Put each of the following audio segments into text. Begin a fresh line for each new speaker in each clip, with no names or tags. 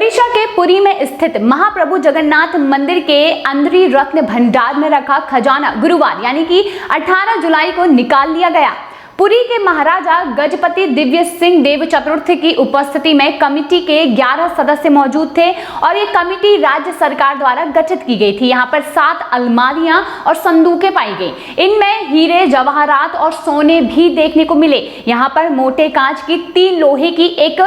ओडिशा के पुरी में स्थित महाप्रभु जगन्नाथ मंदिर के अंदरी रत्न भंडार में रखा खजाना गुरुवार यानी कि 18 जुलाई को निकाल लिया गया। पुरी के महाराजा गजपति दिव्य सिंह देव चतुर्थ की उपस्थिति में कमेटी के 11 सदस्य मौजूद थे और ये कमेटी राज्य सरकार द्वारा गठित की गई थी। यहाँ पर 7 अलमारियां और संदूकें पाई गई। इनमें हीरे, जवाहरात और सोने भी देखने को मिले। यहाँ पर मोटे कांच की 3 लोहे की एक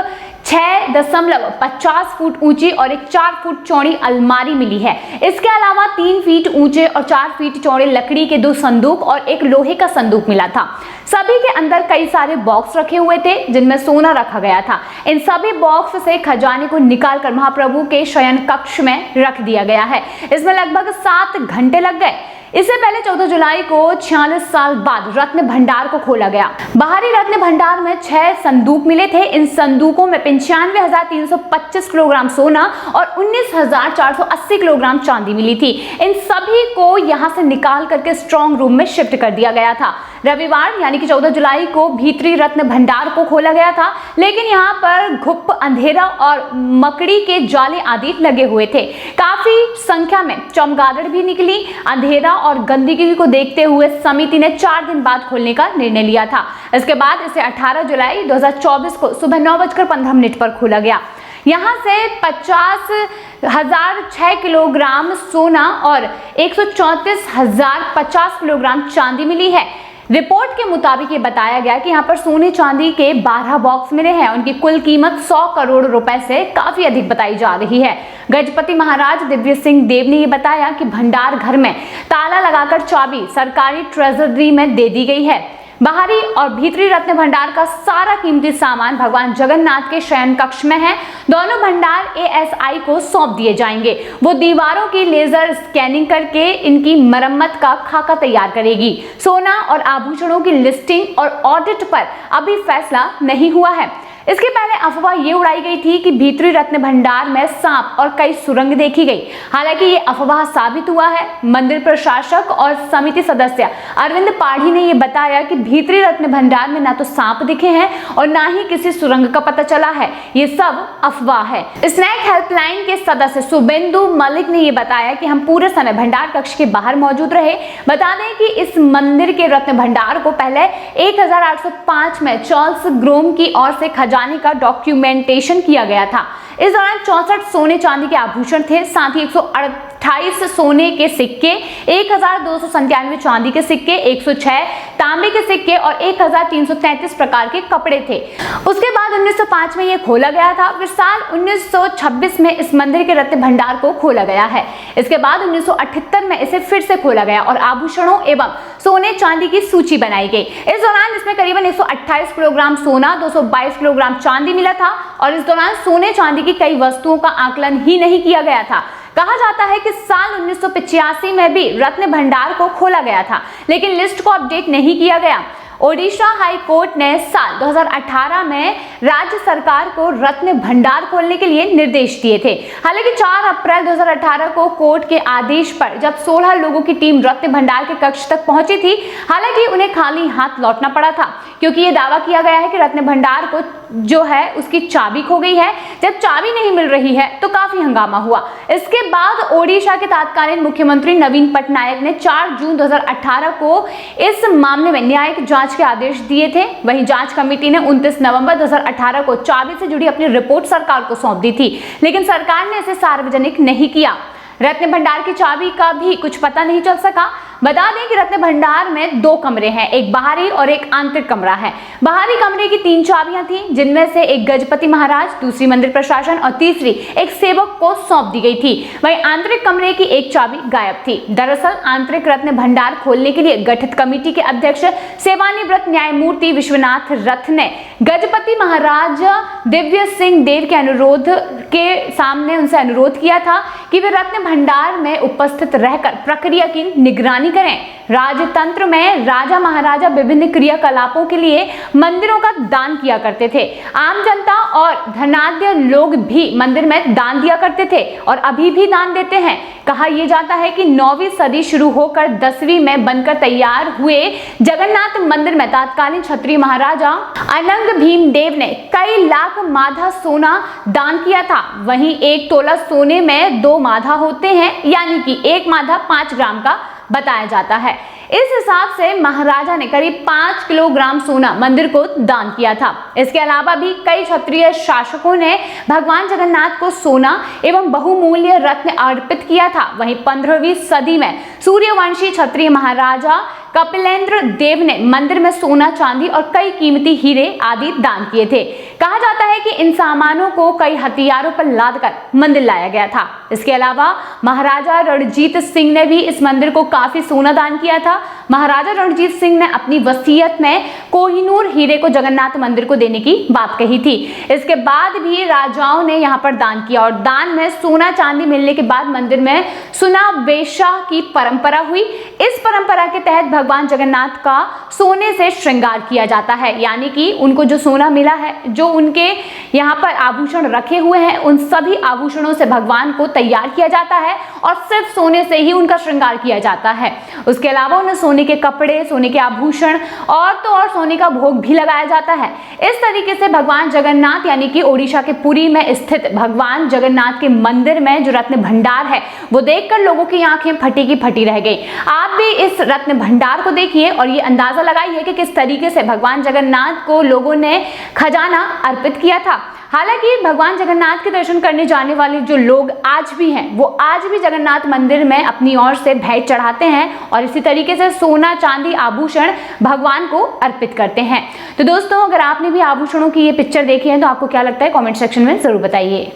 6.50 फुट ऊंची और एक 4 फुट चौड़ी अलमारी मिली है। इसके अलावा 3 फीट ऊंचे और 4 फीट चौड़े लकड़ी के 2 संदूक और एक लोहे का संदूक मिला था। सभी के अंदर कई सारे बॉक्स रखे हुए थे जिनमें सोना रखा गया था। इन सभी बॉक्स से खजाने को निकालकर महाप्रभु के शयन कक्ष में रख दिया गया है। इसमें लगभग 7 घंटे लग गए। इससे पहले 14 जुलाई को 46 साल बाद रत्न भंडार को खोला गया। बाहरी रत्न भंडार में 6 संदूक मिले थे। इन संदूकों में 95,325 किलोग्राम सोना और 19,480 किलोग्राम चांदी मिली थी। इन सभी को यहां से निकाल करके स्ट्रॉन्ग रूम में शिफ्ट कर दिया गया था। रविवार यानी कि 14 जुलाई को भीतरी रत्न भंडार को खोला गया था, लेकिन यहाँ पर घुप, अंधेरा और मकड़ी के जाले आदि लगे हुए थे। काफी संख्या में चमगादड़ भी निकली। अंधेरा और गंदगी को देखते हुए समिति ने 4 दिन बाद खोलने का निर्णय लिया था। इसके बाद इसे 18 जुलाई 2024 को सुबह 9:15 पर खोला गया। यहाँ से 50,006 किलोग्राम सोना और 134,050 किलोग्राम चांदी मिली है। रिपोर्ट के मुताबिक ये बताया गया कि यहाँ पर सोने चांदी के 12 बॉक्स मिले हैं। उनकी कुल कीमत 100 करोड़ रुपए से काफी अधिक बताई जा रही है। गजपति महाराज दिव्य सिंह देव ने ये बताया कि भंडार घर में ताला लगाकर चाबी सरकारी ट्रेजरी में दे दी गई है। बाहरी और भीतरी रत्न भंडार का सारा कीमती सामान भगवान जगन्नाथ के शयन कक्ष में है। दोनों भंडार ASI को सौंप दिए जाएंगे। वो दीवारों की लेजर स्कैनिंग करके इनकी मरम्मत का खाका तैयार करेगी। सोना और आभूषणों की लिस्टिंग और ऑडिट पर अभी फैसला नहीं हुआ है। इसके पहले अफवाह ये उड़ाई गई थी कि भीतरी रत्न भंडार में सांप और कई सुरंग देखी गई। हालांकि ये अफवाह साबित हुआ है। मंदिर प्रशासक और समिति सदस्य अरविंद पाढ़ी ने ये बताया कि भीतरी रत्न भंडार में ना तो सांप दिखे हैं और ना ही किसी सुरंग का पता चला है। ये सब अफवाह है। स्नैक हेल्पलाइन के सदस्य शुभेंदु मलिक ने ये बताया कि हम पूरे समय भंडार कक्ष के बाहर मौजूद रहे। बता दें कि इस मंदिर के रत्न भंडार को पहले 1805 में चार्ल्स ग्रोम की ओर से खजाने का डॉक्यूमेंटेशन किया गया था। इस दौरान 64 सोने चांदी के आभूषण थे। साथ ही 128 सोने के सिक्के, 1297 चांदी के सिक्के, 106 तांबे के सिक्के और 1333 प्रकार के कपड़े थे। उसके बाद 1905 में यह खोला गया था। फिर साल 1926 में इस मंदिर के रत्न भंडार को खोला गया है। इसके बाद 1978 में इसे फिर से खोला गया और आभूषणों एवं सोने चांदी की सूची बनाई गई। इस दौरान इसमें करीबन 128 किलोग्राम सोना, 222 किलोग्राम चांदी मिला था और इस दौरान सोने चांदी की कई वस्तुओं का आकलन ही नहीं किया गया था। कहा जाता है कि साल 1985 में भी रत्न भंडार को खोला गया था, लेकिन लिस्ट को अपडेट नहीं किया गया। ओडिशा हाई कोर्ट ने साल 2018 में राज्य सरकार को रत्न भंडार खोलने के लिए निर्देश दिए थे। हालांकि 4 अप्रैल 2018 को कोर्ट के आदेश पर जब 16 लोगों की टीम रत्न भंडार के कक्ष तक पहुंची थी, हालांकि उन्हें खाली हाथ लौटना पड़ा था, क्योंकि ये दावा किया गया है कि रत्न भंडार को जो है उसकी चाबी खो गई है। जब चाबी नहीं मिल रही है तो काफी हंगामा हुआ। इसके बाद ओडिशा के तत्कालीन मुख्यमंत्री नवीन पटनायक ने 4 जून 2018 को इस मामले में न्यायिक जांच के आदेश दिए थे। वहीं जांच कमेटी ने 29 नवंबर 2018 को चाबी से जुड़ी अपनी रिपोर्ट सरकार को सौंप दी थी, लेकिन सरकार ने इसे सार्वजनिक नहीं किया। रत्न भंडार की चाबी का भी कुछ पता नहीं चल सका। बता दें कि रत्न भंडार में 2 कमरे हैं, एक बाहरी और एक आंतरिक कमरा है। बाहरी कमरे की 3 चाबियां थी, जिनमें से एक गजपति महाराज, दूसरी मंदिर प्रशासन और तीसरी एक सेवक को सौंप दी गई थी। वहीं आंतरिक कमरे की एक चाबी गायब थी। दरअसल आंतरिक रत्न भंडार खोलने के लिए गठित कमेटी के अध्यक्ष सेवानिवृत्त न्यायमूर्ति विश्वनाथ रथ ने गजपति महाराज दिव्य सिंह देव के अनुरोध के सामने उनसे अनुरोध किया था कि वे रत्न भंडार में उपस्थित रहकर प्रक्रिया की निगरानी करें। राजतंत्र में राजा महाराजा विभिन्न क्रियाकलापों के लिए मंदिरों का दान किया करते थे। आम जनता और धनाढ्य लोग भी मंदिर में दान दिया करते थे और अभी भी दान देते हैं। कहा यह जाता है कि 9वीं सदी शुरू होकर 10वीं में बनकर तैयार हुए जगन्नाथ मंदिर में तत्कालीन क्षत्रिय महाराजा अनंग भीमदेव ने कई लाख माधा सोना दान किया था। वहीं 1 तोला सोने में 2 माधा होते हैं, यानी कि 1 माधा 5 ग्राम का बताया जाता है। इस हिसाब से महाराजा ने करीब 5 किलोग्राम सोना मंदिर को दान किया था। इसके अलावा भी कई क्षत्रिय शासकों ने भगवान जगन्नाथ को सोना एवं बहुमूल्य रत्न अर्पित किया था। वहीं 15वीं सदी में सूर्यवंशी क्षत्रिय महाराजा कपिलेंद्र देव ने मंदिर में सोना, चांदी और कई कीमती हीरे आदि दान किए थे। कहा जाता है कि इन सामानों को कई हथियारों पर लादकर मंदिर लाया गया था। इसके अलावा महाराजा रणजीत सिंह ने भी इस मंदिर को काफी सोना दान किया था। महाराजा रणजीत सिंह ने अपनी वसीयत में कोहिनूर हीरे को जगन्नाथ मंदिर को देने की बात कही थी। इसके बाद भी राजाओं ने यहाँ पर दान किया और दान में सोना चांदी मिलने के बाद मंदिर में सुनावेशा की परंपरा हुई। इस परंपरा के तहत भगवान जगन्नाथ का सोने से श्रृंगार किया जाता है, यानी कि उनको जो सोना मिला है, जो उनके यहाँ पर आभूषण रखे हुए हैं, उन सभी आभूषणों से भगवान को तैयार किया जाता है और सिर्फ सोने से ही उनका श्रृंगार किया जाता है। उसके अलावा उन्हें सोने के कपड़े, सोने के आभूषण और तो और सोने का भोग भी लगाया जाता है। इस तरीके से भगवान जगन्नाथ यानी कि ओडिशा के पुरी में स्थित भगवान जगन्नाथ के मंदिर में जो रत्न भंडार है वो देखकर लोगों की आंखें फटी की फटी रह गई। आप भी इस रत्न भंडार को देखिए और ये अंदाजा लगाइए कि किस तरीके से भगवान जगन्नाथ को लोगों ने खजाना अर्पित किया था। हालांकि भगवान जगन्नाथ के दर्शन करने जाने वाले जो लोग आज भी हैं, वो आज भी जगन्नाथ मंदिर में अपनी ओर से भेंट चढ़ाते हैं और इसी तरीके से सोना, चांदी, आभूषण भगवान को अर्पित करते हैं। तो दोस्तों, अगर आपने भी आभूषणों की ये पिक्चर देखी है तो आपको क्या लगता है, कमेंट सेक्शन में जरूर बताइए।